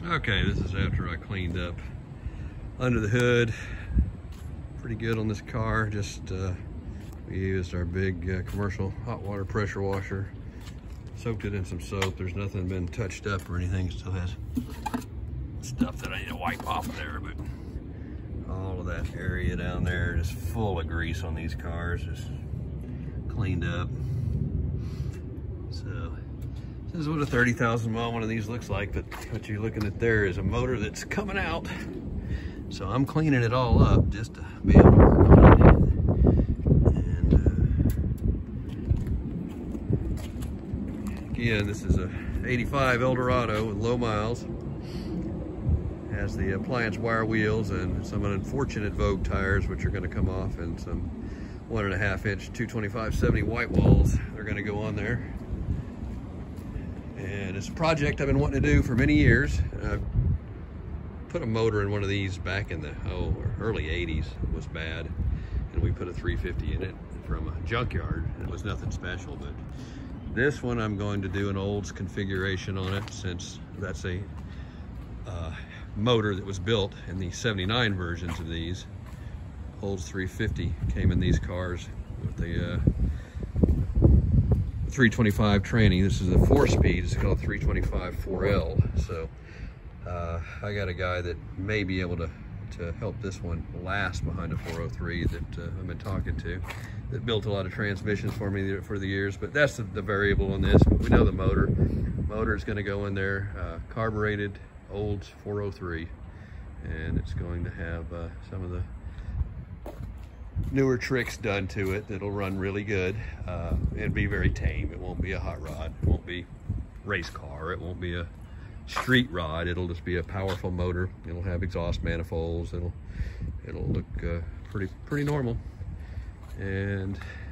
Okay, this is after I cleaned up under the hood. Pretty good on this car. Just we used our big commercial hot water pressure washer. Soaked it in some soap. There's nothing been touched up or anything. It still has stuff that I need to wipe off there, but all of that area down there is full of grease on these cars. Just cleaned up. So this is what a 30,000 mile one of these looks like, but what you're looking at there is a motor that's coming out. So I'm cleaning it all up just to be able to work on it. And again, this is a 85 Eldorado with low miles. Has the appliance wire wheels and some unfortunate Vogue tires, which are going to come off, and some 1.5 inch 225/70 white walls. They're going to go on there. And it's a project I've been wanting to do for many years. I've put a motor in one of these back in the early 80s. It was bad, and we put a 350 in it from a junkyard. It was nothing special, but this one I'm going to do an Olds configuration on it, since that's a motor that was built in the 79 versions of these. Olds 350 came in these cars with the 325 tranny. This is a 4-speed. It's called 325 4L. So I got a guy that may be able to help this one last behind a 403 that I've been talking to, that built a lot of transmissions for me for the years. But that's the variable on this. But we know the motor is going to go in there, carbureted Olds 403, and it's going to have some of the newer tricks done to it that'll run really good and be very tame. It won't be a hot rod, it won't be race car, it won't be a street rod. It'll just be a powerful motor. It'll have exhaust manifolds. It'll look pretty normal,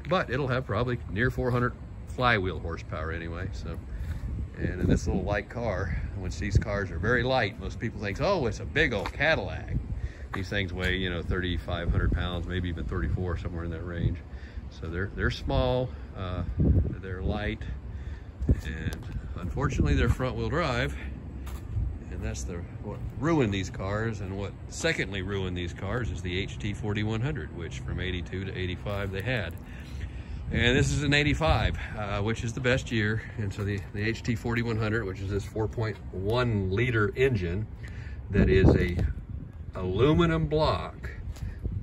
but it'll have probably near 400 flywheel horsepower anyway. So, and in this little light car, once these cars are very light, most people think, oh, it's a big old Cadillac. These things weigh, 3,500 pounds, maybe even 34, somewhere in that range. So they're small, they're light, and unfortunately they're front wheel drive. And that's what ruined these cars. And what secondly ruined these cars is the HT 4100, which from 82 to 85 they had. And this is an 85, which is the best year. And so the HT 4100, which is this 4.1 liter engine that is a aluminum block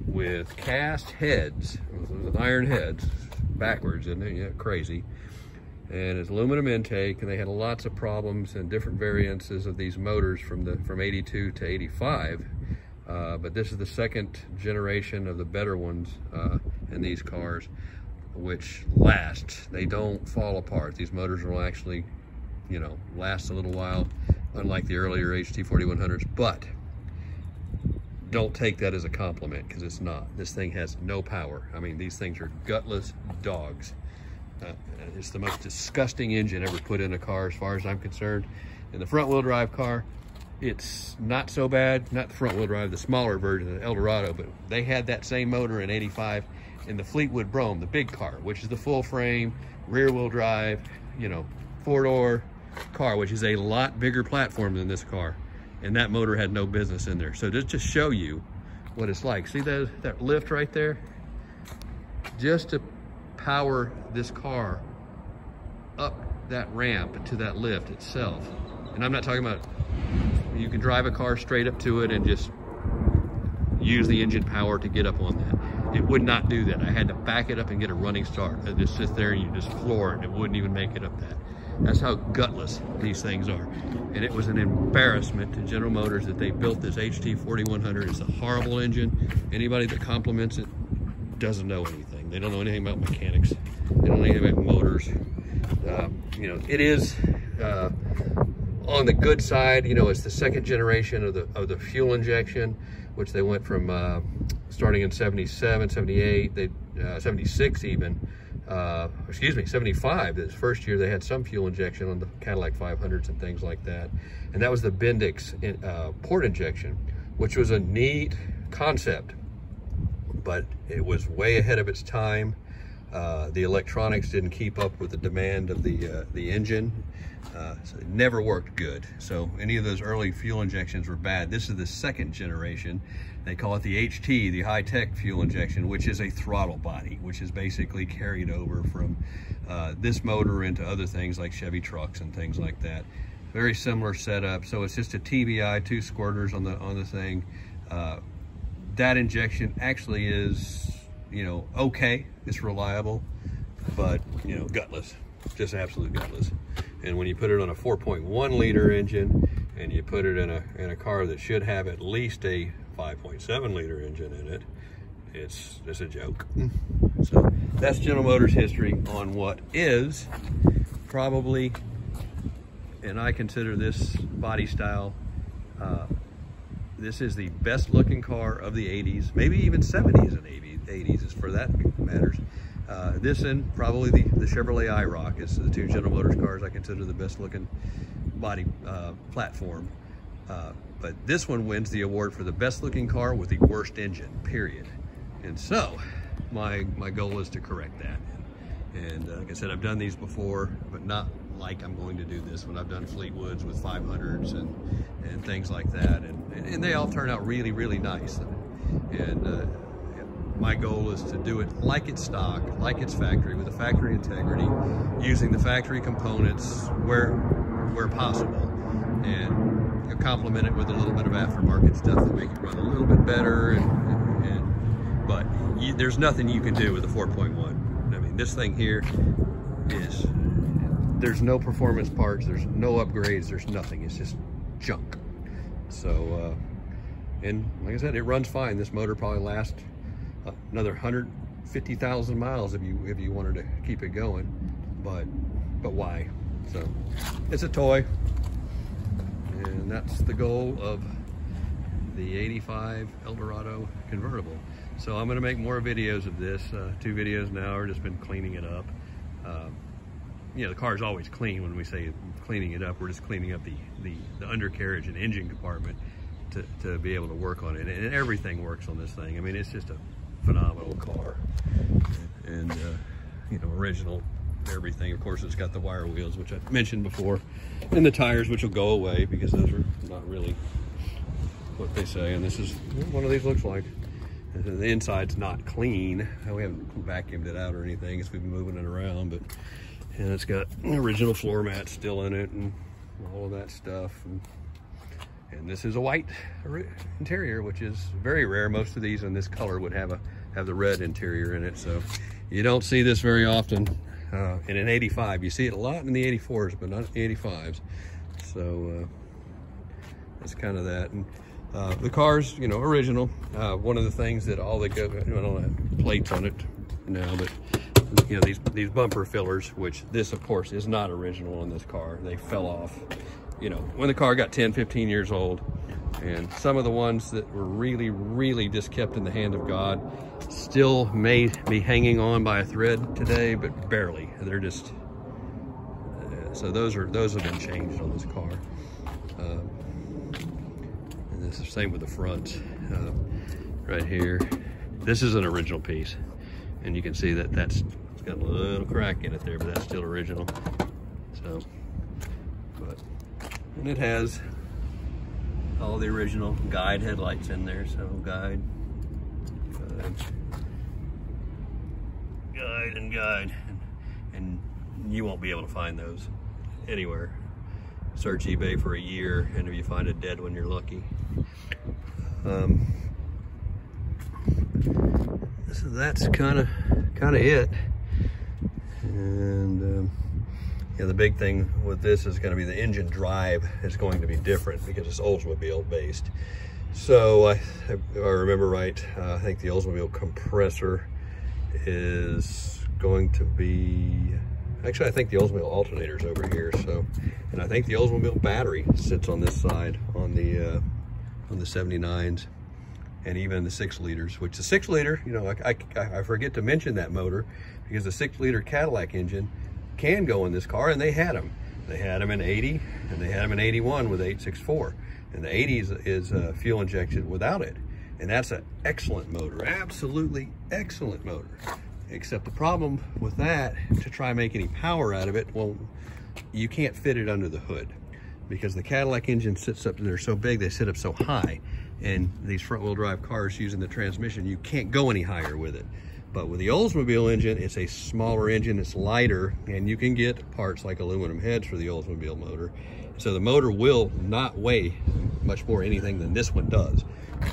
with cast heads, with iron heads, backwards, isn't it? Yeah, crazy. And it's aluminum intake, and they had lots of problems and different variances of these motors from 82 to 85. But this is the second generation of the better ones in these cars, which last. They don't fall apart. These motors will actually, last a little while, unlike the earlier HT 4100s. But don't take that as a compliment, because it's not. This thing has no power. I mean, these things are gutless dogs. It's the most disgusting engine ever put in a car, as far as I'm concerned. In the front wheel drive car, it's not so bad. Not the front wheel drive, the smaller version of the Eldorado, but they had that same motor in 85 in the Fleetwood Brougham, the big car, which is the full frame, rear wheel drive, 4-door car, which is a lot bigger platform than this car. And that motor had no business in there. So just to show you what it's like. See that lift right there? Just to power this car up that ramp to that lift itself. And I'm not talking about, you can drive a car straight up to it and just use the engine power to get up on that. It would not do that. I had to back it up and get a running start. It just sits there and you just floor it. It wouldn't even make it up that. That's how gutless these things are. And it was an embarrassment to General Motors that they built this HT 4100. It's a horrible engine. Anybody that compliments it doesn't know anything. They don't know anything about mechanics. They don't know anything about motors. It is on the good side. It's the second generation of the fuel injection, which they went from starting in 77, 78, 76 even. 75. This first year they had some fuel injection on the Cadillac 500s and things like that. And that was the Bendix port injection, which was a neat concept, but it was way ahead of its time. The electronics didn't keep up with the demand of the engine. So it never worked good. So any of those early fuel injections were bad. This is the second generation. They call it the HT, the high-tech fuel injection, which is a throttle body, which is basically carried over from this motor into other things like Chevy trucks and things like that. Very similar setup. So it's just a TBI, 2 squirters on the thing. That injection actually is, you know, okay. It's reliable, but, you know, gutless, just absolute gutless. And when you put it on a 4.1 liter engine and you put it in a car that should have at least a 5.7 liter engine in it, it's a joke. So that's General Motors history on what is probably, and I consider this body style, this is the best looking car of the 80s, maybe even 70s and 80s as for that matters. This and probably the Chevrolet IROC is the 2 General Motors cars I consider the best looking body platform. But this one wins the award for the best looking car with the worst engine, period. And so my goal is to correct that. And like I said, I've done these before, but not like I'm going to do this one. I've done Fleetwoods with 500s and things like that. And they all turn out really, really nice. And my goal is to do it like it's stock, like it's factory, with the factory integrity, using the factory components where possible, and complement it with a little bit of aftermarket stuff that make it run a little bit better. But there's nothing you can do with a 4.1. I mean, this thing here is, there's no performance parts, there's no upgrades, there's nothing. It's just junk. So, and like I said, it runs fine. This motor probably lasts another 150,000 miles if you wanted to keep it going, but why? So it's a toy, and that's the goal of the 85 Eldorado convertible. So I'm going to make more videos of this. 2 videos now. We've just been cleaning it up. You know, the car's always clean. When we say cleaning it up, we're just cleaning up the undercarriage and engine compartment to be able to work on it, and everything works on this thing. I mean, it's just a phenomenal car, and you know, original everything. Of course, it's got the wire wheels, which I mentioned before, and the tires, which will go away because those are not really what they say. And this is what one of these looks like. The inside's not clean. We haven't vacuumed it out or anything as we've been moving it around, but and it's got original floor mats still in it and all of that stuff. And this is a white interior, which is very rare. Most of these in this color would have the red interior in it, so you don't see this very often. In an 85, you see it a lot in the 84s, but not the 85s. So that's kind of that. And the car's, you know, original. One of the things that all the I don't have plates on it now, but you know, these bumper fillers, which this of course is not original on this car. They fell off, you know, when the car got 10, 15 years old. And some of the ones that were really, really just kept in the hand of God still may be hanging on by a thread today, but barely. They're just, so those have been changed on this car. And this is the same with the front, right here. This is an original piece. And you can see that it's got a little crack in it there, but that's still original. So, and it has all the original guide headlights in there. So guide, and you won't be able to find those anywhere. Search eBay for a year, and if you find a dead one, you're lucky. So that's kind of it. And yeah, the big thing with this is going to be the engine drive is going to be different because it's Oldsmobile based. So if I remember right, I think the Oldsmobile compressor is going to be, actually I think the Oldsmobile alternator is over here. So, and I think the Oldsmobile battery sits on this side on the 79s. And even the 6 liters, which the 6 liter, you know, I forget to mention that motor because the 6 liter Cadillac engine can go in this car, and they had them. They had them in 80, and they had them in 81 with 864. And the 80 is fuel injection without it. And that's an excellent motor, absolutely excellent motor. Except the problem with that, to try and make any power out of it, well, you can't fit it under the hood because the Cadillac engine sits up, they're so big, they sit up so high. And these front wheel drive cars using the transmission, you can't go any higher with it. But with the Oldsmobile engine, it's a smaller engine, it's lighter, and you can get parts like aluminum heads for the Oldsmobile motor. So the motor will not weigh much more anything than this one does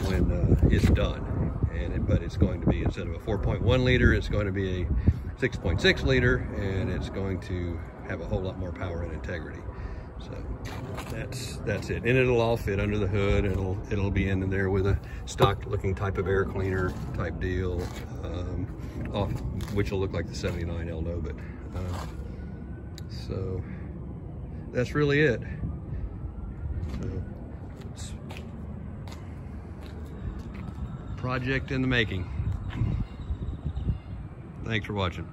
when it's done. But it's going to be, instead of a 4.1 liter, it's going to be a 6.6 liter, and it's going to have a whole lot more power and integrity. So that's it, and it'll all fit under the hood. It'll be in there with a stock looking type of air cleaner type deal, which will look like the 79 Eldo. But so that's really it. So, project in the making. Thanks for watching.